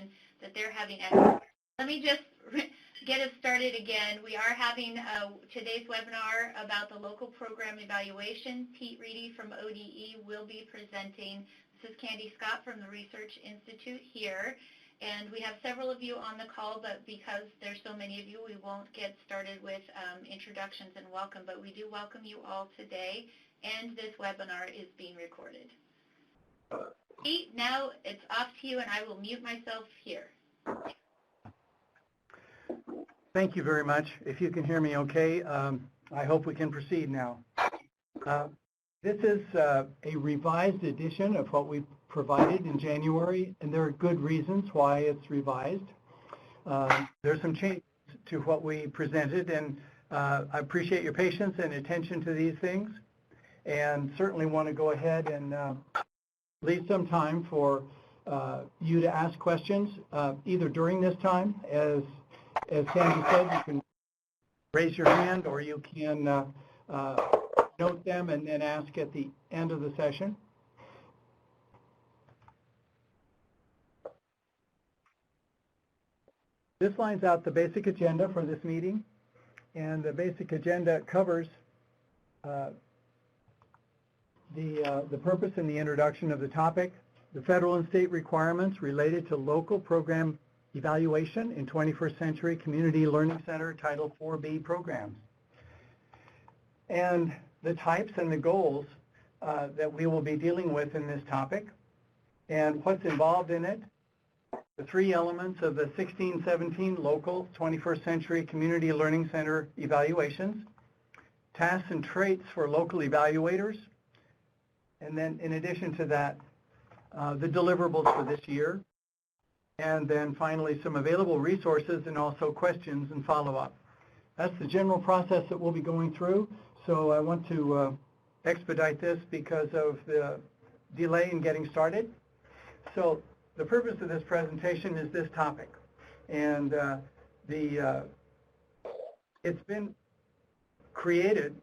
again that they're having excellent. Let me just get us started again. We are having today's webinar about the local program evaluation. Pete Reedy from ODE will be presenting. This is Candy Scott from the Research Institute here. And we have several of you on the call, but because there's so many of you, we won't get started with introductions and welcome. But we do welcome you all today, and this webinar is being recorded. Pete, now it's off to you, and I will mute myself here. Thank you very much. If you can hear me okay, I hope we can proceed now. This is a revised edition of what we provided in January, and there are good reasons why it's revised. There's some changes to what we presented, and I appreciate your patience and attention to these things, and certainly want to go ahead and leave some time for you to ask questions, either during this time, as Sandy said, you can raise your hand or you can note them and then ask at the end of the session. This lines out the basic agenda for this meeting, and the basic agenda covers the purpose and the introduction of the topic, the federal and state requirements related to local program evaluation in 21st Century Community Learning Center Title 4B programs, and the types and the goals that we will be dealing with in this topic, and what's involved in it, the three elements of the 1617 local 21st Century Community Learning Center evaluations, tasks and traits for local evaluators, and then in addition to that, the deliverables for this year, and then finally some available resources and also questions and follow-up. That's the general process that we'll be going through, so I want to expedite this because of the delay in getting started. So the purpose of this presentation is this topic, and it's been created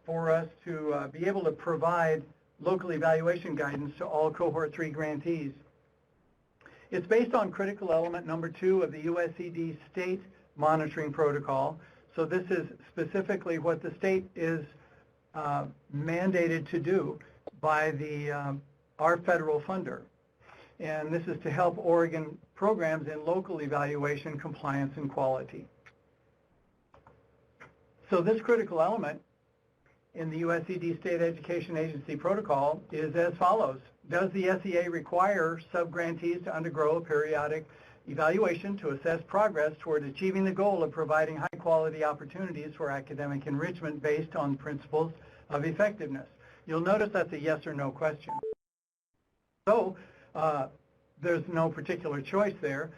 for us to be able to provide local evaluation guidance to all Cohort 3 grantees. It's based on critical element number 2 of the USED state monitoring protocol. So this is specifically what the state is mandated to do by our federal funder. And this is to help Oregon programs in local evaluation, compliance, and quality. So this critical element in the USED State Education Agency protocol is as follows. Does the SEA require sub-grantees to undergo a periodic evaluation to assess progress toward achieving the goal of providing high-quality opportunities for academic enrichment based on principles of effectiveness? You'll notice that's a yes or no question. So there's no particular choice there.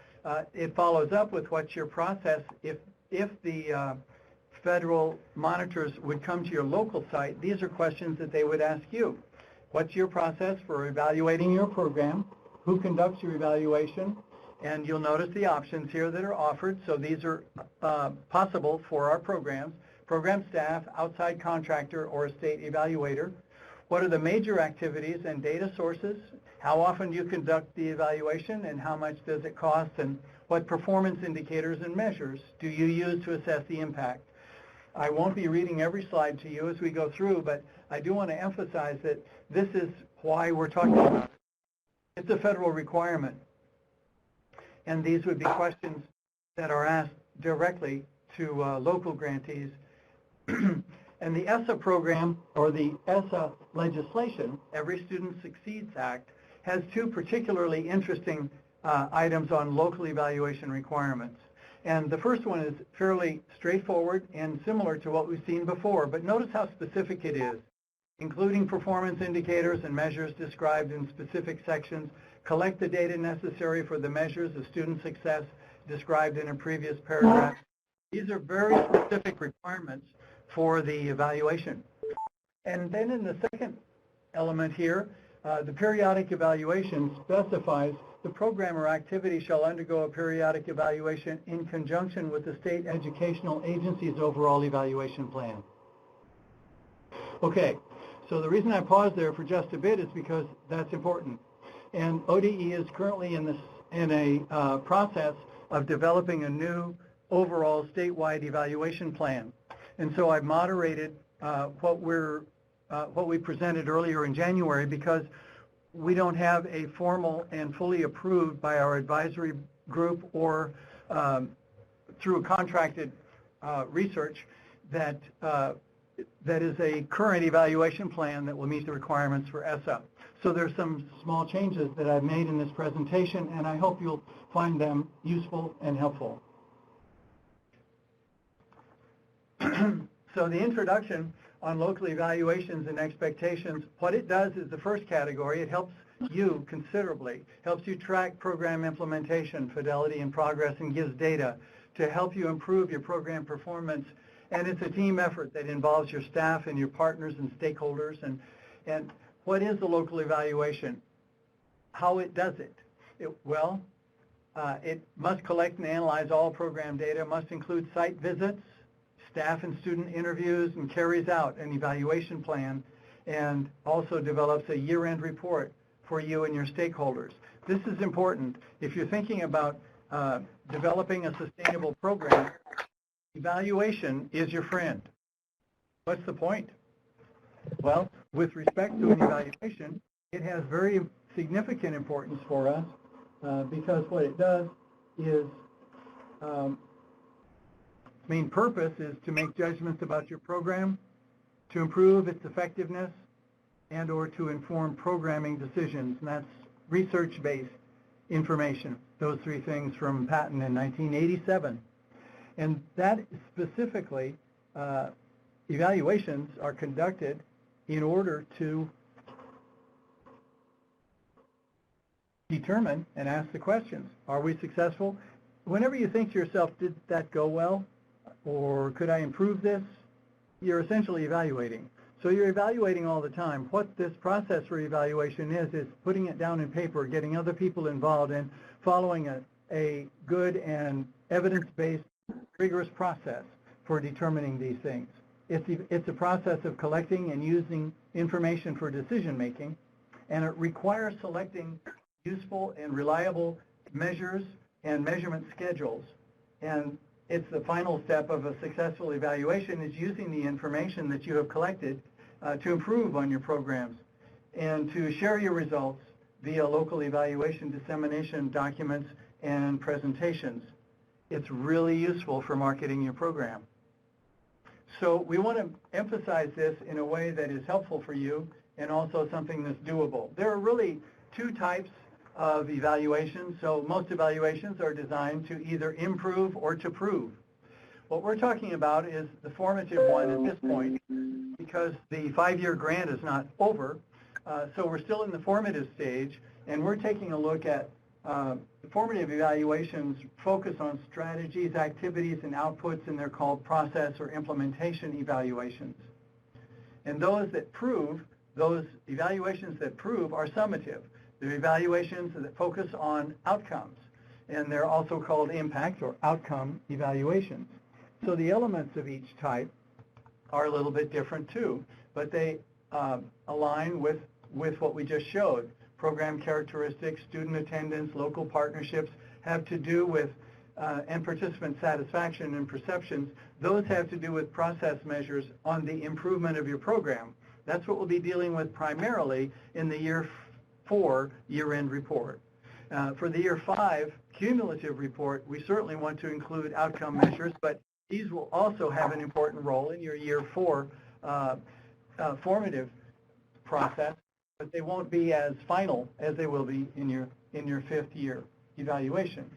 It follows up with what's your process if the federal monitors would come to your local site. These are questions that they would ask you. What's your process for evaluating your program? Who conducts your evaluation? And you'll notice the options here that are offered. So these are possible for our programs: program staff, outside contractor, or a state evaluator. What are the major activities and data sources? How often do you conduct the evaluation, and how much does it cost? And what performance indicators and measures do you use to assess the impact? I won't be reading every slide to you as we go through, but I do want to emphasize that this is why we're talking about it. It's a federal requirement. And these would be questions that are asked directly to local grantees. And the ESSA program, or the ESSA legislation, Every Student Succeeds Act, has two particularly interesting items on local evaluation requirements. And the first one is fairly straightforward and similar to what we've seen before, but notice how specific it is, including performance indicators and measures described in specific sections. Collect the data necessary for the measures of student success described in a previous paragraph. These are very specific requirements for the evaluation. And then in the second element here, the periodic evaluation specifies the program or activity shall undergo a periodic evaluation in conjunction with the state educational agency's overall evaluation plan. Okay, so the reason I paused there for just a bit is because that's important. And ODE is currently in this in a process of developing a new overall statewide evaluation plan. And so I've moderated what we presented earlier in January, because we don't have a formal and fully approved by our advisory group or through a contracted research that is a current evaluation plan that will meet the requirements for ESSA. So there's some small changes that I've made in this presentation, and I hope you'll find them useful and helpful. So the introduction on local evaluations and expectations, what it does is the first category. It helps you considerably, helps you track program implementation, fidelity, and progress, and gives data to help you improve your program performance. And it's a team effort that involves your staff and your partners and stakeholders. And what is the local evaluation? How it does it? It must collect and analyze all program data, must include site visits, staff and student interviews, and carries out an evaluation plan, and also develops a year-end report for you and your stakeholders. This is important. If you're thinking about developing a sustainable program, evaluation is your friend. What's the point? Well, with respect to an evaluation, it has very significant importance for us because what it does is main purpose is to make judgments about your program, to improve its effectiveness, and or to inform programming decisions. And that's research-based information. Those three things from Patton in 1987. And that specifically, evaluations are conducted in order to determine and ask the questions. Are we successful? Whenever you think to yourself, did that go well? Or could I improve this? You're essentially evaluating. So you're evaluating all the time. What this process for evaluation is putting it down in paper, getting other people involved, and following a good and evidence-based, rigorous process for determining these things. It's a process of collecting and using information for decision making, and it requires selecting useful and reliable measures and measurement schedules. And it's the final step of a successful evaluation, is using the information that you have collected to improve on your programs and to share your results via local evaluation dissemination documents and presentations. It's really useful for marketing your program. So we want to emphasize this in a way that is helpful for you and also something that's doable. There are really two types of evaluations. So most evaluations are designed to either improve or to prove. What we're talking about is the formative one at this point, because the 5-year grant is not over. So we're still in the formative stage, and we're taking a look at formative evaluations focus on strategies, activities, and outputs, and they're called process or implementation evaluations. And those evaluations that prove are summative. They're evaluations that focus on outcomes, and they're also called impact or outcome evaluations. So the elements of each type are a little bit different too, but they align with what we just showed. Program characteristics, student attendance, local partnerships have to do with, and participant satisfaction and perceptions, those have to do with process measures on the improvement of your program. That's what we'll be dealing with primarily in the Year 4 year-end report. For the Year 5 cumulative report, we certainly want to include outcome measures, but these will also have an important role in your Year 4 formative process, but they won't be as final as they will be in your 5th year evaluation.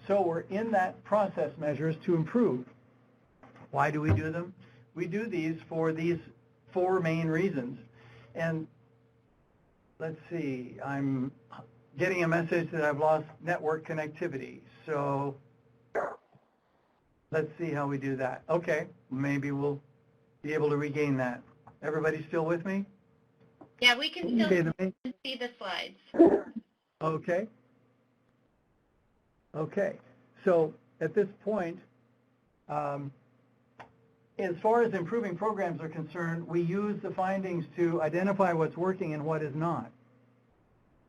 So we're in that process measures to improve. Why do we do them? We do these for these 4 main reasons. And let's see, I'm getting a message that I've lost network connectivity. So let's see how we do that. Okay, maybe we'll be able to regain that. Everybody still with me? Yeah, we can still see the slides. Okay. Okay. So at this point, as far as improving programs are concerned, we use the findings to identify what's working and what is not.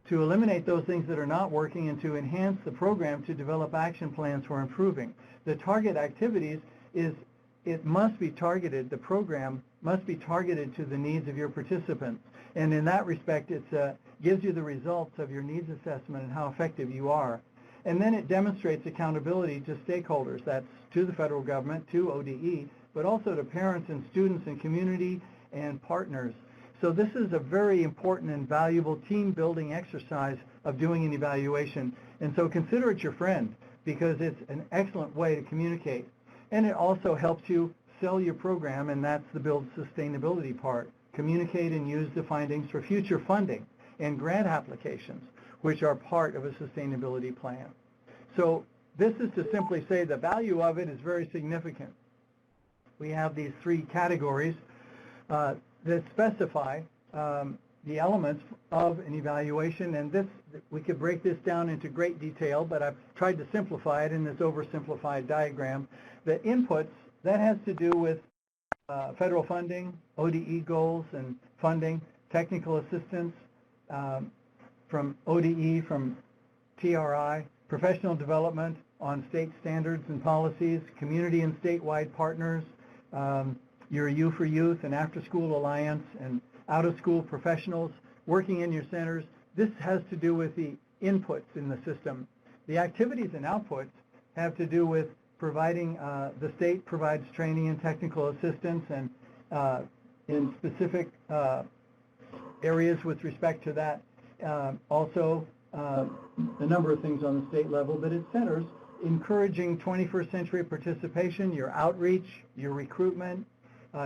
to eliminate those things that are not working and to enhance the program to develop action plans for improving. The target activities it must be targeted, the program must be targeted to the needs of your participants. And in that respect, it gives you the results of your needs assessment and how effective you are. And then it demonstrates accountability to stakeholders. That's to the federal government, to ODE, but also to parents and students and community and partners. So this is a very important and valuable team-building exercise of doing an evaluation. And so consider it your friend, because it's an excellent way to communicate. And it also helps you sell your program, and that's the build sustainability part. Communicate and use the findings for future funding and grant applications, which are part of a sustainability plan. So this is to simply say the value of it is very significant. We have these three categories that specify the elements of an evaluation, and this we could break this down into great detail, but I've tried to simplify it in this oversimplified diagram. The inputs, that has to do with federal funding, ODE goals and funding, technical assistance from ODE, from TRI, professional development on state standards and policies, community and statewide partners, your U for Youth and After School Alliance, and out-of-school professionals working in your centers. This has to do with the inputs in the system. The activities and outputs have to do with providing, the state provides training and technical assistance and in specific areas with respect to that. Also, a number of things on the state level, but it centers encouraging 21st century participation, your outreach, your recruitment,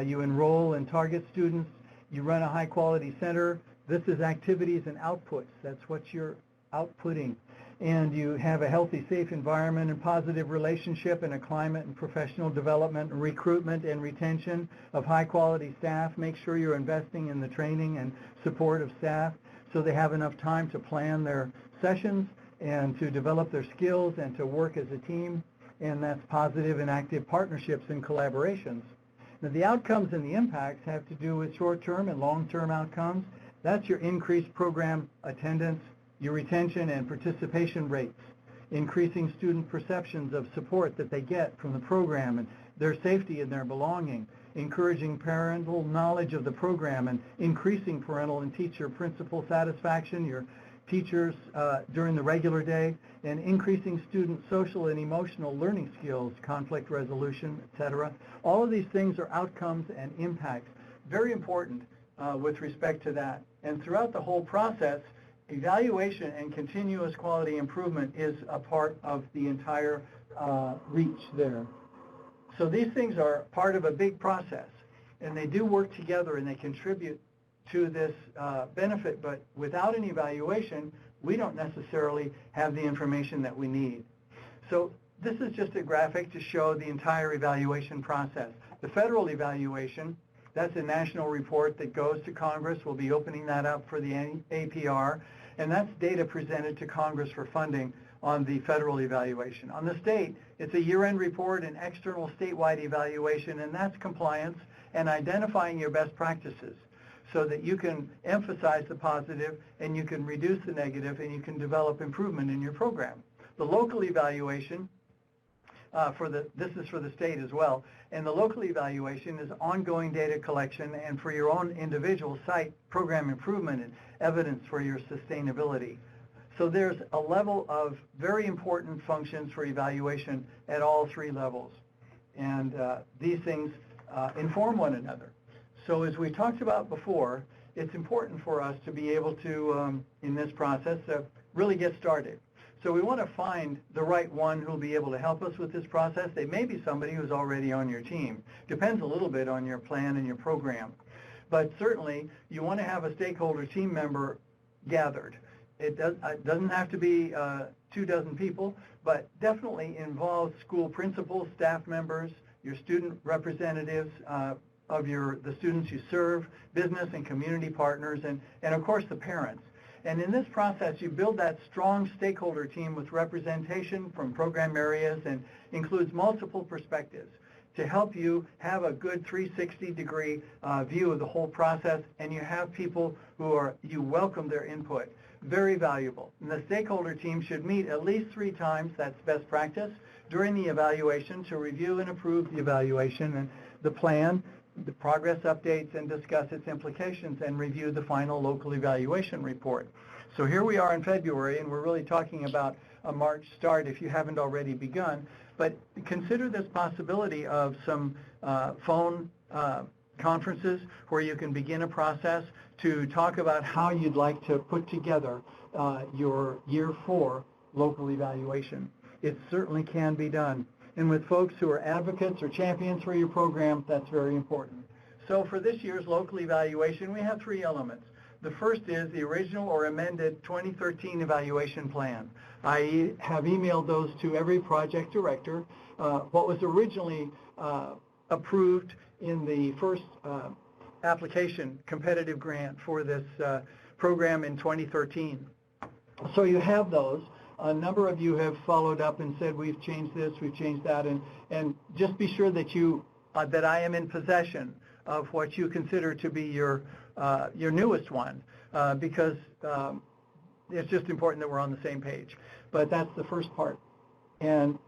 you enroll and target students, you run a high quality center. This is activities and outputs. That's what you're outputting. And you have a healthy, safe environment and positive relationship and a climate and professional development, recruitment and retention of high quality staff. Make sure you're investing in the training and support of staff so they have enough time to plan their sessions and to develop their skills and to work as a team. And that's positive and active partnerships and collaborations. Now, the outcomes and the impacts have to do with short-term and long-term outcomes. That's your increased program attendance, your retention and participation rates, increasing student perceptions of support that they get from the program and their safety and their belonging, encouraging parental knowledge of the program and increasing parental and teacher principal satisfaction, your teachers during the regular day, and increasing student social and emotional learning skills, conflict resolution, etc. All of these things are outcomes and impacts. Very important with respect to that. And throughout the whole process, evaluation and continuous quality improvement is a part of the entire reach there. So these things are part of a big process, and they do work together and they contribute to this benefit, but without an evaluation, we don't necessarily have the information that we need. So this is just a graphic to show the entire evaluation process. The federal evaluation, that's a national report that goes to Congress. We'll be opening that up for the APR, and that's data presented to Congress for funding on the federal evaluation. On the state, it's a year-end report and external statewide evaluation, and that's compliance and identifying your best practices so that you can emphasize the positive and you can reduce the negative and you can develop improvement in your program. The local evaluation, this is for the state as well, and the local evaluation is ongoing data collection and for your own individual site program improvement and evidence for your sustainability. So there's a level of very important functions for evaluation at all three levels, and these things inform one another. So as we talked about before, it's important for us to be able to, in this process, really get started. So we want to find the right one who will be able to help us with this process. They may be somebody who's already on your team. Depends a little bit on your plan and your program. But certainly, you want to have a stakeholder team member gathered. It doesn't have to be 24 people, but definitely involves school principals, staff members, your student representatives, of the students you serve, business and community partners, and of course the parents. And in this process, you build that strong stakeholder team with representation from program areas and includes multiple perspectives to help you have a good 360-degree view of the whole process, and you have people who you welcome their input very valuable. And the stakeholder team should meet at least 3 times, that's best practice, during the evaluation to review and approve the evaluation and the plan, the progress updates, and discuss its implications and review the final local evaluation report. So here we are in February, and we're really talking about a March start if you haven't already begun. But consider this possibility of some phone conferences where you can begin a process to talk about how you'd like to put together your Year 4 local evaluation. It certainly can be done. And with folks who are advocates or champions for your program, that's very important. So for this year's local evaluation, we have 3 elements. The first is the original or amended 2013 evaluation plan. I have emailed those to every project director. What was originally approved in the first application competitive grant for this program in 2013. So you have those. A number of you have followed up and said, we've changed this, we've changed that, and just be sure that that I am in possession of what you consider to be your newest one, because it's just important that we're on the same page. But that's the first part, and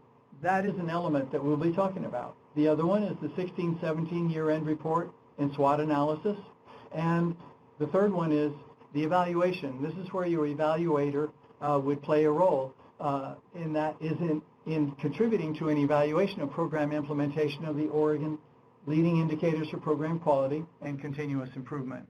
that is an element that we'll be talking about. The other one is the 16-17 year-end report and SWOT analysis, and the third one is the evaluation. This is where your evaluator would play a role in that is in contributing to an evaluation of program implementation of the Oregon leading indicators for program quality and continuous improvement.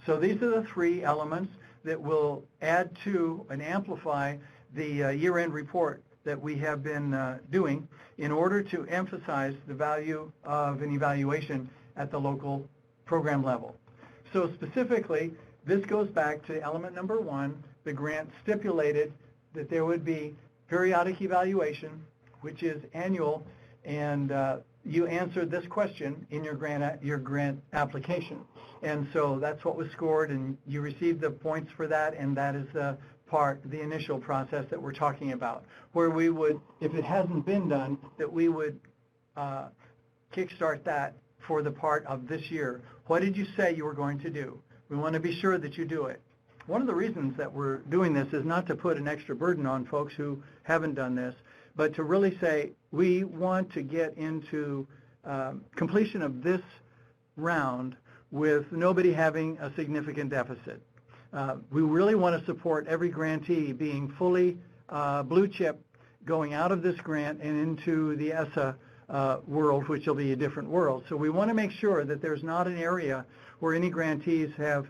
So these are the 3 elements that will add to and amplify the year-end report that we have been doing in order to emphasize the value of an evaluation at the local program level. So specifically, this goes back to element number 1. The grant stipulated that there would be periodic evaluation, which is annual, and you answered this question in your grant application. And so that's what was scored, and you received the points for that, and that is the initial process that we're talking about, where we would, if it hasn't been done, that we would kickstart that for the part of this year. What did you say you were going to do? We want to be sure that you do it. One of the reasons that we're doing this is not to put an extra burden on folks who haven't done this, but to really say we want to get into completion of this round with nobody having a significant deficit. We really want to support every grantee being fully blue chip going out of this grant and into the ESSA world, which will be a different world. So we want to make sure that there's not an area where any grantees have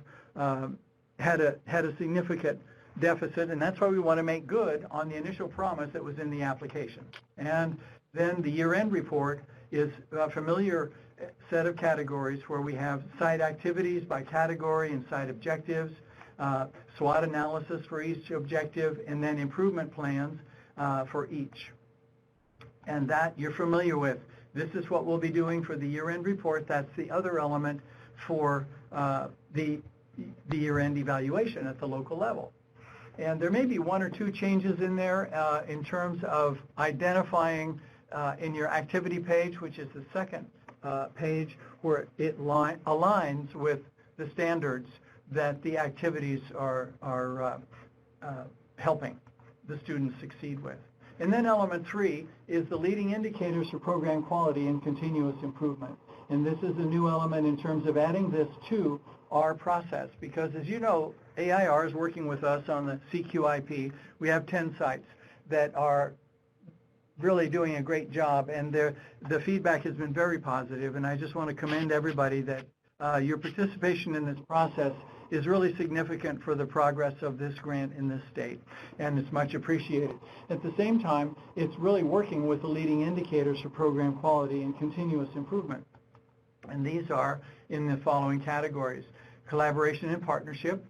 had a significant deficit, and that's why we want to make good on the initial promise that was in the application. And then the year-end report is a familiar set of categories where we have site activities by category and site objectives, SWOT analysis for each objective, and then improvement plans for each. And that you're familiar with. This is what we'll be doing for the year-end report. That's the other element for the year-end evaluation at the local level. And there may be 1 or 2 changes in there in terms of identifying in your activity page, which is the second page, where it aligns with the standards that the activities are helping the students succeed with. And then element 3 is the leading indicators for program quality and continuous improvement. And this is a new element in terms of adding this to our process, because as you know, AIR is working with us on the CQIP. We have 10 sites that are really doing a great job, and the feedback has been very positive, and I just want to commend everybody that your participation in this process is really significant for the progress of this grant in this state, and it's much appreciated. At the same time, it's really working with the leading indicators for program quality and continuous improvement. And these are in the following categories: collaboration and partnership,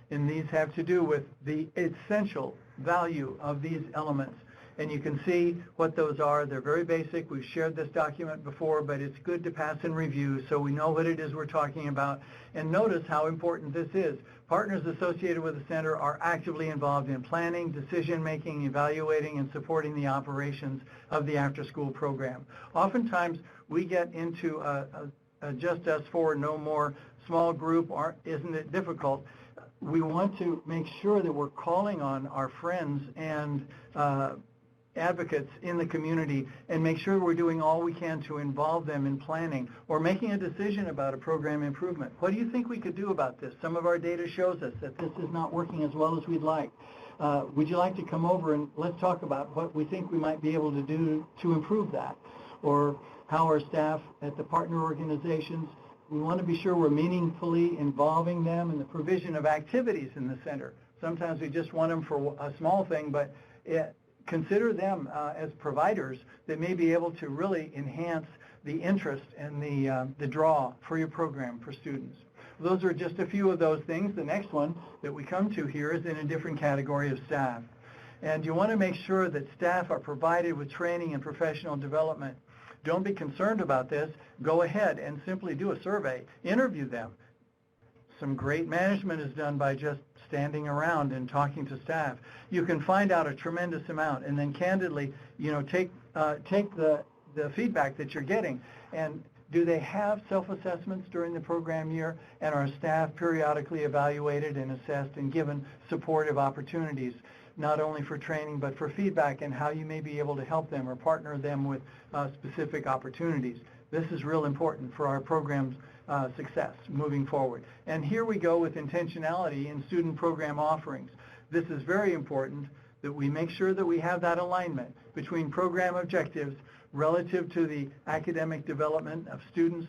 and these have to do with the essential value of these elements. And you can see what those are. They're very basic. We've shared this document before, but it's good to pass and review so we know what it is we're talking about. And notice how important this is. Partners associated with the center are actively involved in planning, decision-making, evaluating, and supporting the operations of the after-school program. Oftentimes, we get into a just us four, no more small group, isn't it difficult? we want to make sure that we're calling on our friends and advocates in the community and make sure we're doing all we can to involve them in planning or making a decision about a program improvement. What do you think we could do about this? Some of our data shows us that this is not working as well as we'd like. Would you like to come over and let's talk about what we think we might be able to do to improve that? Or how our staff at the partner organizations, we want to be sure we're meaningfully involving them in the provision of activities in the center. Sometimes we just want them for a small thing, but consider them as providers that may be able to really enhance the interest and the draw for your program for students. Those are just a few of those things. The next one that we come to here is in a different category of staff. And you want to make sure that staff are provided with training and professional development. Don't be concerned about this. Go ahead and simply do a survey. Interview them. Some great management is done by just standing around and talking to staff. You can find out a tremendous amount, and then candidly, take the feedback that you're getting. And do they have self-assessments during the program year? And are staff periodically evaluated and assessed and given supportive opportunities, not only for training but for feedback and how you may be able to help them or partner them with specific opportunities? This is real important for our program's success moving forward. And here we go with intentionality in student program offerings. This is very important that we make sure that we have that alignment between program objectives relative to the academic development of students'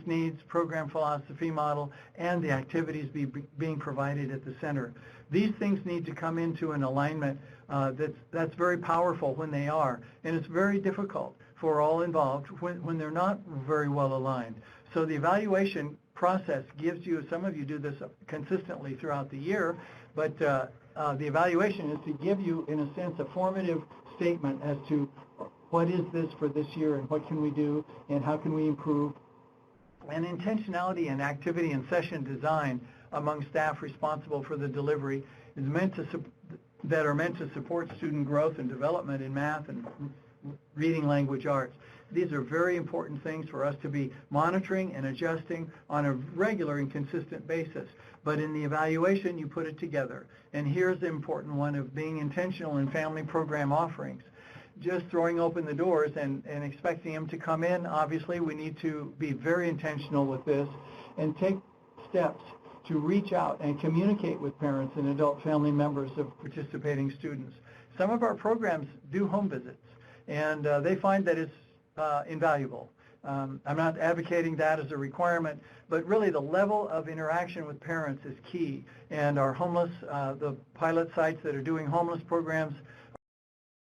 needs, program philosophy model, and the activities being provided at the center. These things need to come into an alignment that's very powerful when they are, and it's very difficult for all involved when they're not very well aligned. So the evaluation process gives you, some of you do this consistently throughout the year, but the evaluation is to give you, in a sense, a formative statement as to what is this for this year and what can we do and how can we improve. And intentionality and activity and session design among staff responsible for the delivery is that are meant to support student growth and development in math and reading language arts. These are very important things for us to be monitoring and adjusting on a regular and consistent basis. But in the evaluation, you put it together. And here's the important one of being intentional in family program offerings. Just throwing open the doors and expecting them to come in, obviously we need to be very intentional with this and take steps to reach out and communicate with parents and adult family members of participating students. Some of our programs do home visits, and they find that it's invaluable. I'm not advocating that as a requirement, but really the level of interaction with parents is key. And our homeless, the pilot sites that are doing homeless programs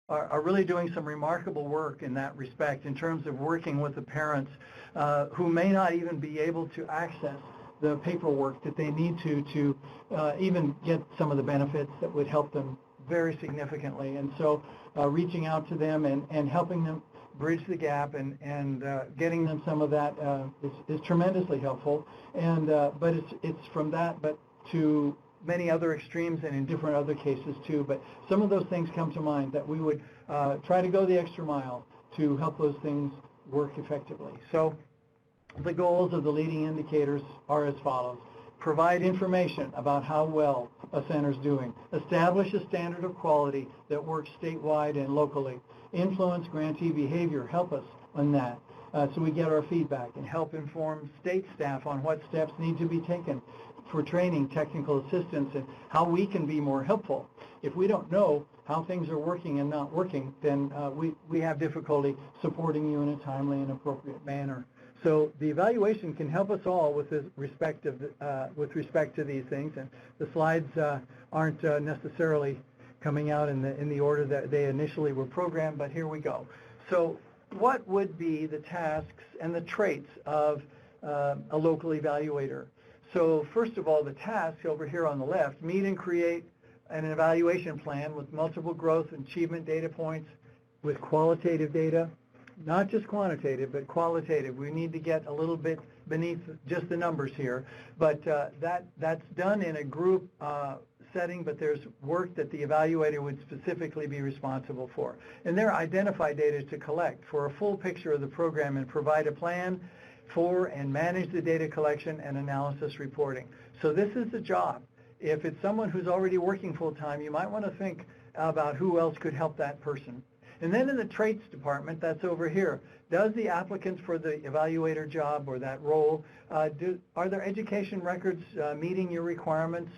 are really doing some remarkable work in that respect in terms of working with the parents who may not even be able to access the paperwork that they need to even get some of the benefits that would help them very significantly. And so reaching out to them and helping them bridge the gap and getting them some of that is tremendously helpful. And but it's from that but to many other extremes and in different other cases too. But some of those things come to mind that we would try to go the extra mile to help those things work effectively. So the goals of the leading indicators are as follows. Provide information about how well a center is doing. Establish a standard of quality that works statewide and locally. Influence grantee behavior. Help us on that so we get our feedback and help inform state staff on what steps need to be taken for training, technical assistance, and how we can be more helpful. If we don't know how things are working and not working, then we have difficulty supporting you in a timely and appropriate manner. So the evaluation can help us all with respect to these things, and the slides aren't necessarily coming out in the order that they initially were programmed, but here we go. So what would be the tasks and the traits of a local evaluator? So first of all, the tasks over here on the left, meet and create an evaluation plan with multiple growth and achievement data points with qualitative data. Not just quantitative, but qualitative. We need to get a little bit beneath just the numbers here. But that's done in a group setting, but there's work that the evaluator would specifically be responsible for. And there are identified data to collect for a full picture of the program and provide a plan for and manage the data collection and analysis reporting. So this is the job. if it's someone who's already working full-time, you might want to think about who else could help that person. And then in the traits department, that's over here, does the applicants for the evaluator job or that role, are their education records meeting your requirements?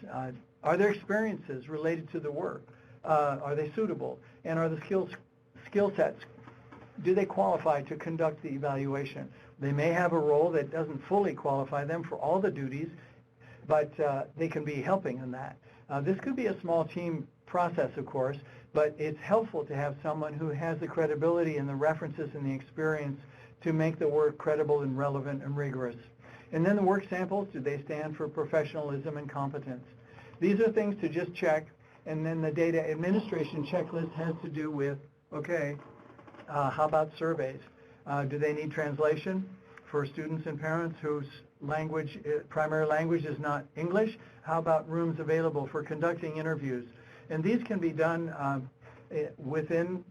Are their experiences related to the work? Are they suitable? And are the skill sets, do they qualify to conduct the evaluation? They may have a role that doesn't fully qualify them for all the duties, but they can be helping in that. This could be a small team process, of course, but it's helpful to have someone who has the credibility and the references and the experience to make the work credible and relevant and rigorous. And then the work samples, do they stand for professionalism and competence? These are things to just check. And then the data administration checklist has to do with, okay, how about surveys? Do they need translation for students and parents whose primary language is not English? How about rooms available for conducting interviews? And these can be done within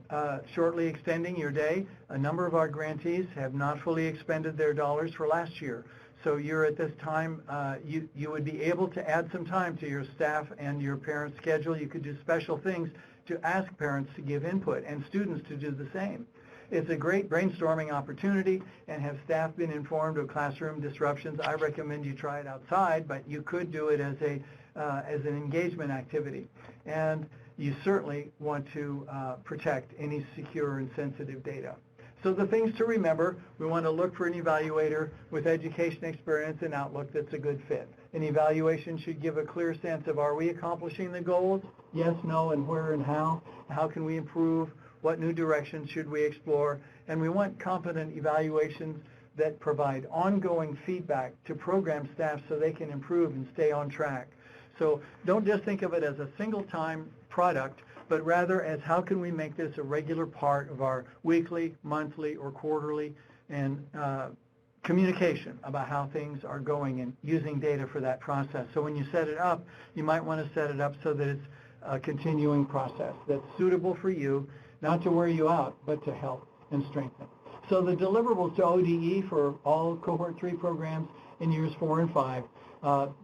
shortly extending your day. A number of our grantees have not fully expended their dollars for last year. So you're at this time, you would be able to add some time to your staff and your parents' schedule. You could do special things to ask parents to give input and students to do the same. It's a great brainstorming opportunity, and have staff been informed of classroom disruptions? I recommend you try it outside, but you could do it as an engagement activity. And you certainly want to protect any secure and sensitive data. So the things to remember, we want to look for an evaluator with education experience and outlook that's a good fit. An evaluation should give a clear sense of, are we accomplishing the goals? Yes, no, and where and how? How can we improve? What new directions should we explore? And we want competent evaluations that provide ongoing feedback to program staff so they can improve and stay on track. So don't just think of it as a single-time product, but rather as how can we make this a regular part of our weekly, monthly, or quarterly and communication about how things are going and using data for that process. So when you set it up, you might want to set it up so that it's a continuing process that's suitable for you, not to wear you out, but to help and strengthen. So the deliverables to ODE for all Cohort 3 programs in years 4 and 5,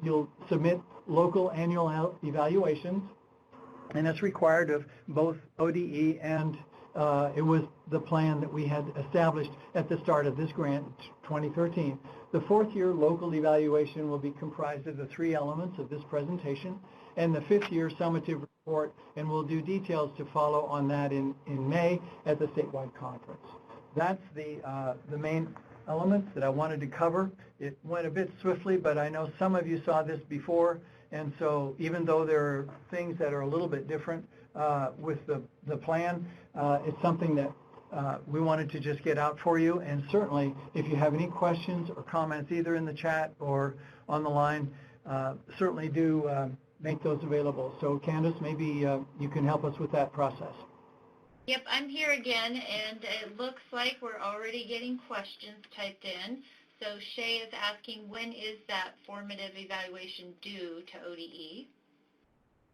you'll submit local annual evaluations, and it's required of both ODE and it was the plan that we had established at the start of this grant, 2013. The fourth year local evaluation will be comprised of the 3 elements of this presentation, and the 5th year summative report, and we'll do details to follow on that in May at the statewide conference. That's the main elements that I wanted to cover. It went a bit swiftly, but I know some of you saw this before, and so even though there are things that are a little bit different with the plan, it's something that we wanted to just get out for you. And certainly, if you have any questions or comments, either in the chat or on the line, certainly do make those available. So Candace, maybe you can help us with that process. Yep, I'm here again, and it looks like we're already getting questions typed in. So Shay is asking, when is that formative evaluation due to ODE?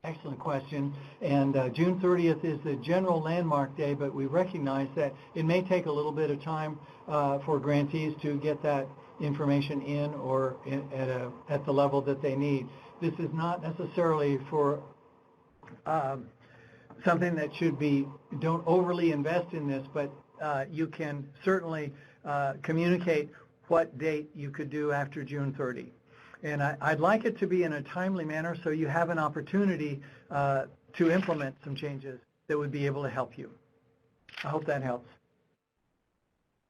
Excellent question. And June 30th is the general landmark day, but we recognize that it may take a little bit of time for grantees to get that information in or at the level that they need. This is not necessarily for something that should be, don't overly invest in this, but you can certainly communicate what date you could do after June 30. And I'd like it to be in a timely manner so you have an opportunity to implement some changes that would be able to help you. I hope that helps.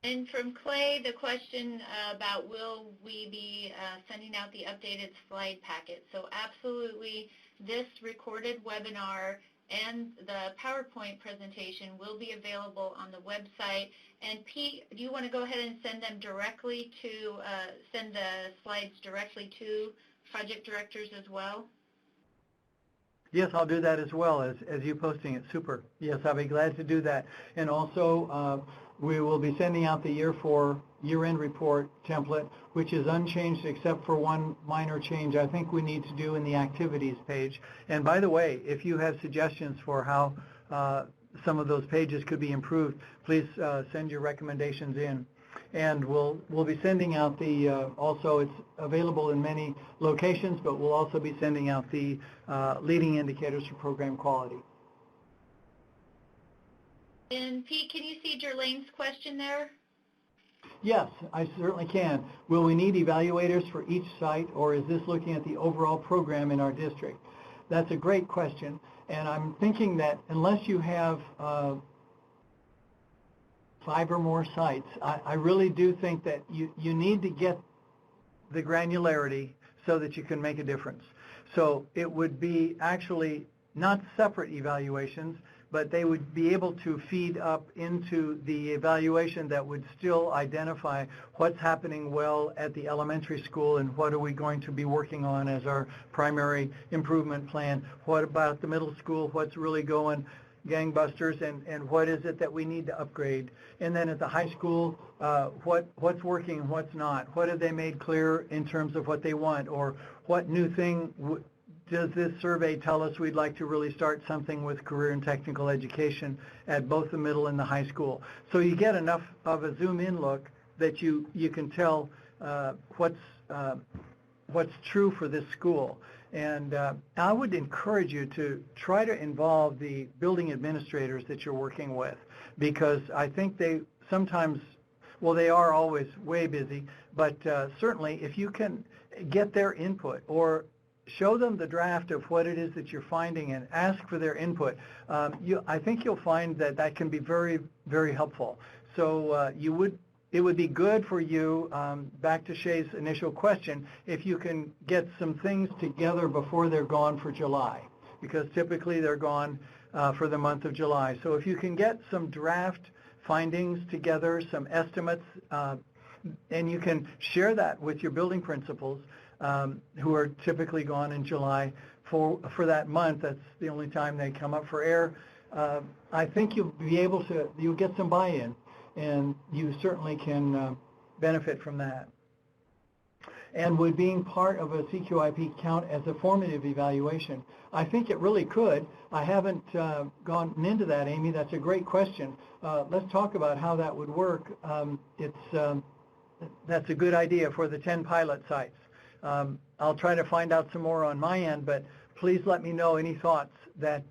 And from Clay, the question about will we be sending out the updated slide packet. So absolutely, this recorded webinar and the PowerPoint presentation will be available on the website. And Pete, do you want to go ahead and send them directly to, send the slides directly to project directors as well? Yes, I'll do that as well as you posting it. Super. Yes, I'll be glad to do that. And also, we will be sending out the Year 4 year-end report template, which is unchanged except for one minor change I think we need to do in the activities page. And by the way, if you have suggestions for how some of those pages could be improved, please send your recommendations in. And we'll be sending out the, also it's available in many locations, but we'll also be sending out the leading indicators for program quality. And Pete, can you see Jerlaine's question there? Yes, I certainly can. Will we need evaluators for each site, or is this looking at the overall program in our district? That's a great question, and I'm thinking that unless you have 5 or more sites, I really do think that you need to get the granularity so that you can make a difference. So it would be actually not separate evaluations, but they would be able to feed up into the evaluation that would still identify what's happening well at the elementary school and what are we going to be working on as our primary improvement plan. What about the middle school? What's really going gangbusters, and what is it that we need to upgrade? And then at the high school, what's working and what's not? What have they made clear in terms of what they want, or what new thing does this survey tell us we'd like to really start something with career and technical education at both the middle and the high school? So you get enough of a zoom-in look that you can tell what's true for this school. And I would encourage you to try to involve the building administrators that you're working with, because I think they sometimes, well, they are always way busy, but certainly if you can get their input or show them the draft of what it is that you're finding and ask for their input, I think you'll find that that can be very, very helpful. So it would be good for you, back to Shay's initial question, if you can get some things together before they're gone for July, because typically they're gone for the month of July. So if you can get some draft findings together, some estimates, and you can share that with your building principals, who are typically gone in July for that month. That's the only time they come up for air. I think you'll get some buy-in, and you certainly can benefit from that. And would being part of a CQIP count as a formative evaluation? I think it really could. I haven't gone into that, Amy. That's a great question. Let's talk about how that would work. That's a good idea for the 10 pilot sites. I'll try to find out some more on my end, but please let me know any thoughts that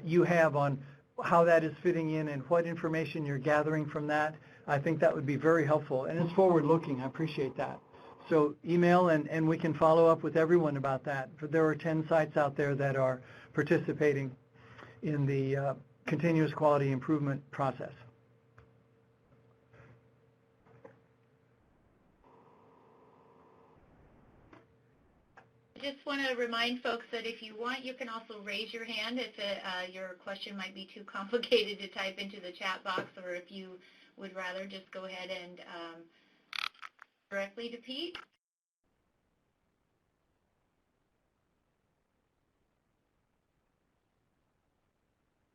you have on how that is fitting in and what information you're gathering from that. I think that would be very helpful, and it's forward-looking. I appreciate that. So email, and we can follow up with everyone about that. There are 10 sites out there that are participating in the continuous quality improvement process. I just want to remind folks that if you want, you can also raise your hand if your question might be too complicated to type into the chat box, or if you would rather just go ahead and directly to Pete.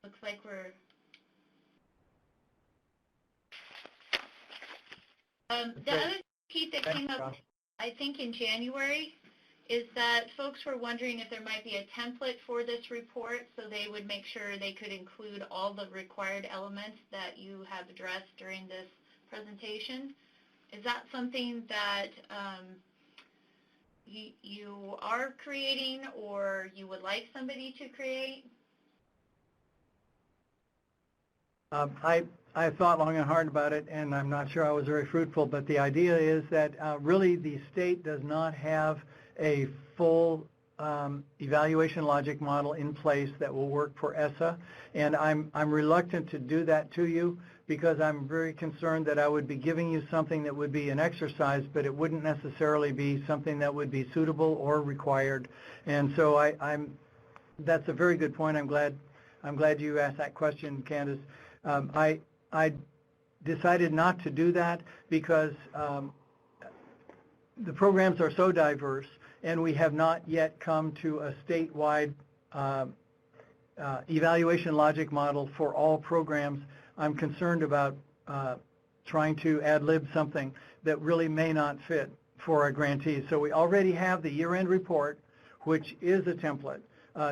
Looks like we're... the other piece that came up, I think, in January is that folks were wondering if there might be a template for this report, so they would make sure they could include all the required elements that you have addressed during this presentation. Is that something that you are creating, or you would like somebody to create? I thought long and hard about it, and I'm not sure I was very fruitful, but the idea is that really the state does not have a full evaluation logic model in place that will work for ESSA, and I'm reluctant to do that to you because I'm very concerned that I would be giving you something that would be an exercise, but it wouldn't necessarily be something that would be suitable or required. And so that's a very good point. I'm glad you asked that question, Candace. I decided not to do that because the programs are so diverse, and we have not yet come to a statewide evaluation logic model for all programs. I'm concerned about trying to ad-lib something that really may not fit for our grantees. So we already have the year-end report, which is a template.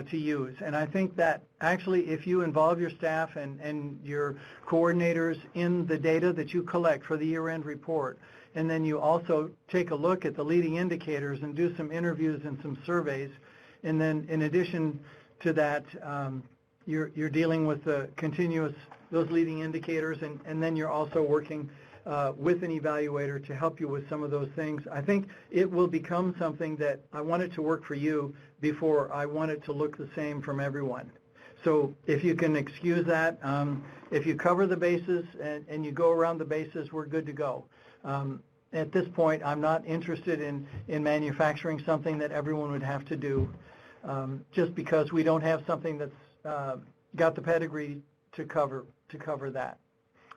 to use. And I think that actually if you involve your staff and your coordinators in the data that you collect for the year-end report, and then you also take a look at the leading indicators and do some interviews and some surveys, and then in addition to that, you're dealing with the those leading indicators, and then you're also working with an evaluator to help you with some of those things. I think it will become something that I want it to work for you before I want it to look the same from everyone. So if you can excuse that, if you cover the bases and you go around the bases, we're good to go. At this point, I'm not interested in manufacturing something that everyone would have to do, just because we don't have something that's got the pedigree to cover that.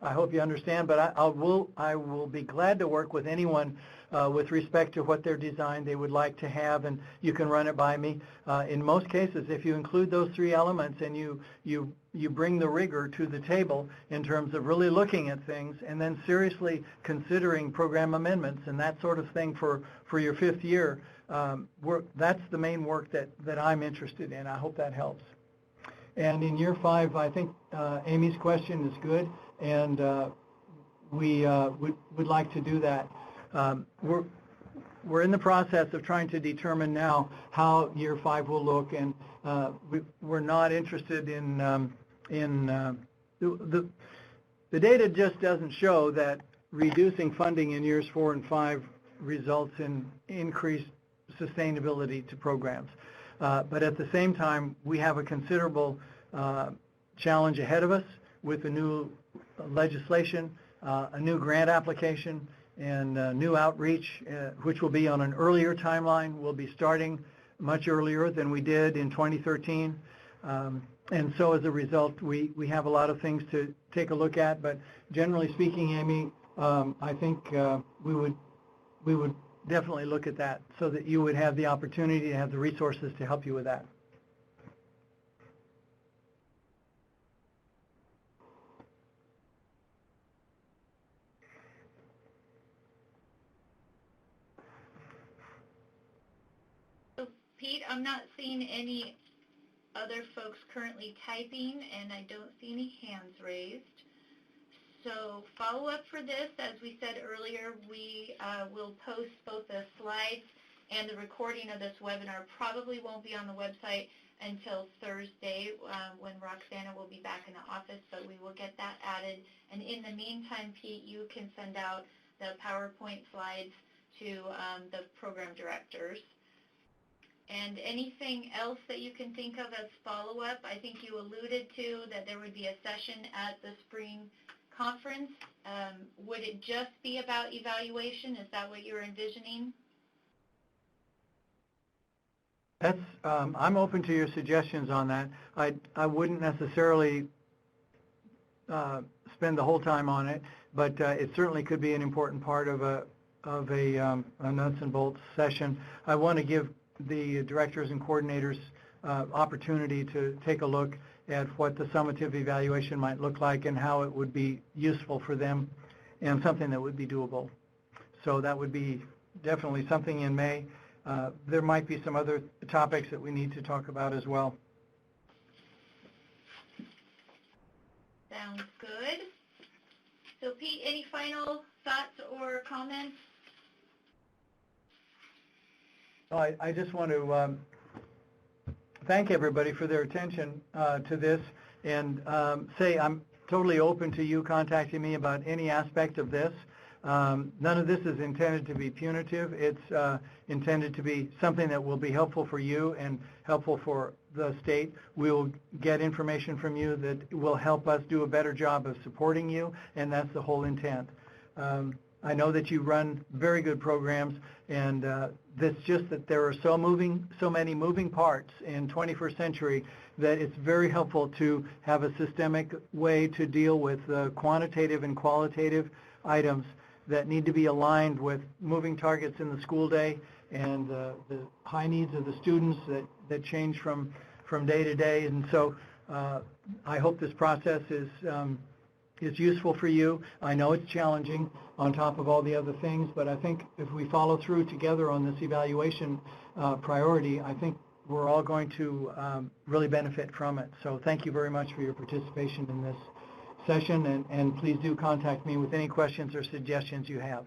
I hope you understand, but I will be glad to work with anyone with respect to what their design they would like to have, and you can run it by me. In most cases, if you include those three elements and you bring the rigor to the table in terms of really looking at things and then seriously considering program amendments and that sort of thing for your fifth year, that's the main work that I'm interested in. I hope that helps. And in year 5, I think Amy's question is good, and we would like to do that. We're in the process of trying to determine now how year 5 will look, and we're not interested in the data just doesn't show that reducing funding in years 4 and 5 results in increased sustainability to programs. But at the same time, we have a considerable challenge ahead of us with the new legislation, a new grant application, and new outreach, which will be on an earlier timeline. We'll be starting much earlier than we did in 2013. And so as a result, we have a lot of things to take a look at. But generally speaking, Amy, I think we would definitely look at that so that you would have the opportunity to have the resources to help you with that. So Pete, I'm not seeing any other folks currently typing, and I don't see any hands raised. So follow up for this, as we said earlier, we will post both the slides and the recording of this webinar. Probably won't be on the website until Thursday when Roxana will be back in the office, but we will get that added. And in the meantime, Pete, you can send out the PowerPoint slides to the program directors. And anything else that you can think of as follow-up? I think you alluded to that there would be a session at the spring conference. Would it just be about evaluation? Is that what you're envisioning? That's I'm open to your suggestions on that. I wouldn't necessarily spend the whole time on it, but it certainly could be an important part of a nuts and bolts session. I want to give the directors and coordinators opportunity to take a look at what the summative evaluation might look like and how it would be useful for them and something that would be doable. So that would be definitely something in May. There might be some other topics that we need to talk about as well. Sounds good. So Pete, any final thoughts or comments? I just want to thank everybody for their attention to this, and say I'm totally open to you contacting me about any aspect of this. None of this is intended to be punitive. It's intended to be something that will be helpful for you and helpful for the state. We'll get information from you that will help us do a better job of supporting you, and that's the whole intent. I know that you run very good programs, and it's just that there are so many moving parts in 21st century that it's very helpful to have a systemic way to deal with quantitative and qualitative items that need to be aligned with moving targets in the school day and the high needs of the students that change from day to day. And so I hope this process is useful for you. I know it's challenging on top of all the other things, but I think if we follow through together on this evaluation priority, I think we're all going to really benefit from it. So thank you very much for your participation in this session, and please do contact me with any questions or suggestions you have.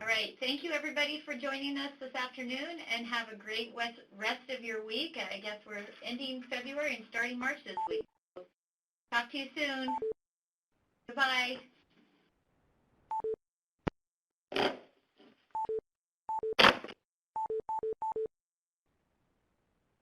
All right. Thank you, everybody, for joining us this afternoon, and have a great rest of your week. I guess we're ending February and starting March this week. Talk to you soon. Goodbye.